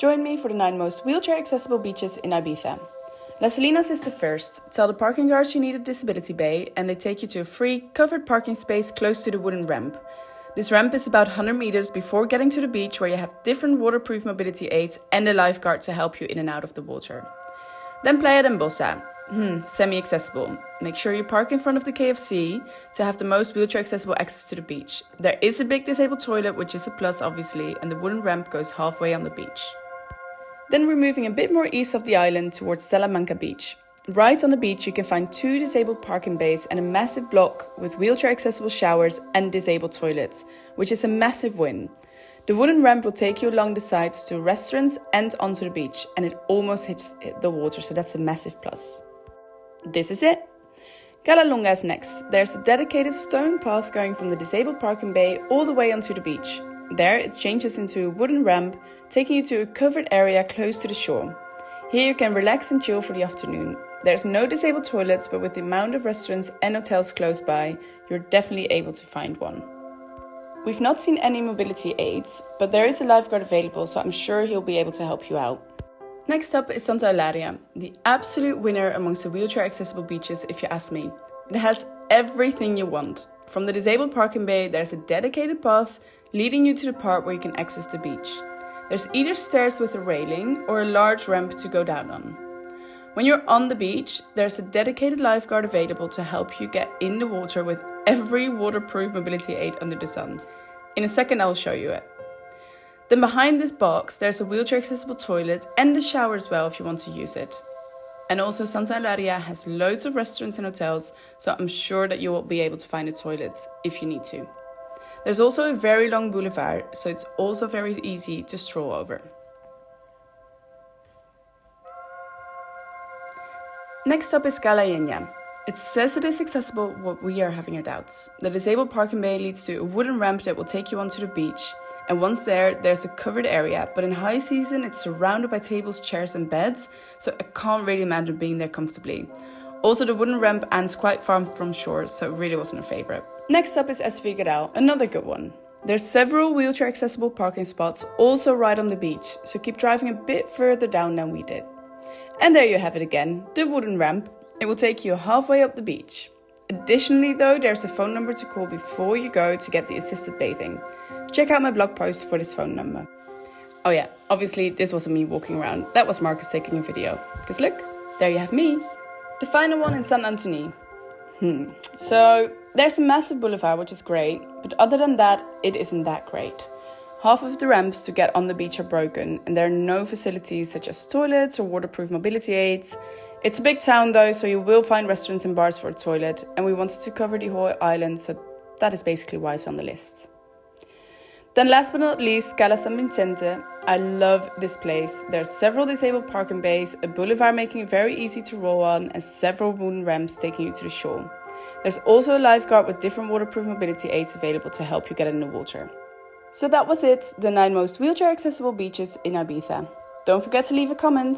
Join me for the 9 most wheelchair accessible beaches in Ibiza. Las Salinas is the first. Tell the parking guards you need a disability bay and they take you to a free, covered parking space close to the wooden ramp. This ramp is about 100 meters before getting to the beach, where you have different waterproof mobility aids and a lifeguard to help you in and out of the water. Then Playa de Bossa. Semi-accessible. Make sure you park in front of the KFC to have the most wheelchair accessible access to the beach. There is a big disabled toilet, which is a plus obviously, and the wooden ramp goes halfway on the beach. Then we're moving a bit more east of the island towards Salamanca Beach. Right on the beach you can find 2 disabled parking bays and a massive block with wheelchair accessible showers and disabled toilets, which is a massive win. The wooden ramp will take you along the sides to restaurants and onto the beach, and it almost hits the water, so that's a massive plus. This is it. Calalonga is next. There's a dedicated stone path going from the disabled parking bay all the way onto the beach. There it changes into a wooden ramp, taking you to a covered area close to the shore. Here you can relax and chill for the afternoon. There's no disabled toilets, but with the amount of restaurants and hotels close by, you're definitely able to find one. We've not seen any mobility aids, but there is a lifeguard available, so I'm sure he'll be able to help you out. Next up is Santa Eulalia, the absolute winner amongst the wheelchair accessible beaches if you ask me. It has everything you want. From the disabled parking bay, there's a dedicated path leading you to the part where you can access the beach. There's either stairs with a railing or a large ramp to go down on. When you're on the beach, there's a dedicated lifeguard available to help you get in the water with every waterproof mobility aid under the sun. In a second, I will show you it. Then behind this box, there's a wheelchair accessible toilet and a shower as well if you want to use it. And also Santa Eulalia has loads of restaurants and hotels, so I'm sure that you will be able to find a toilet if you need to. There's also a very long boulevard, so it's also very easy to stroll over. Next up is Cala Lleña. It says it is accessible, but we are having our doubts. The disabled parking bay leads to a wooden ramp that will take you onto the beach. And once there's a covered area, but in high season it's surrounded by tables, chairs and beds, so I can't really imagine being there comfortably. Also, the wooden ramp ends quite far from shore, so it really wasn't a favourite. Next up is Es Figueral, another good one. There's several wheelchair accessible parking spots also right on the beach, so keep driving a bit further down than we did. And there you have it again, the wooden ramp. It will take you halfway up the beach. Additionally though, there's a phone number to call before you go to get the assisted bathing. Check out my blog post for this phone number. Oh yeah, obviously this wasn't me walking around, that was Marcus taking a video. Because look, there you have me. The final one in San Antonio. So there's a massive boulevard which is great, but other than that, it isn't that great. Half of the ramps to get on the beach are broken and there are no facilities such as toilets or waterproof mobility aids. It's a big town though, so you will find restaurants and bars for a toilet, and we wanted to cover the whole island, so that is basically why it's on the list. Then last but not least, Cala San Vicente. I love this place. There are several disabled parking bays, a boulevard making it very easy to roll on, and several wooden ramps taking you to the shore. There's also a lifeguard with different waterproof mobility aids available to help you get in the water. So that was it, the 9 most wheelchair accessible beaches in Ibiza. Don't forget to leave a comment.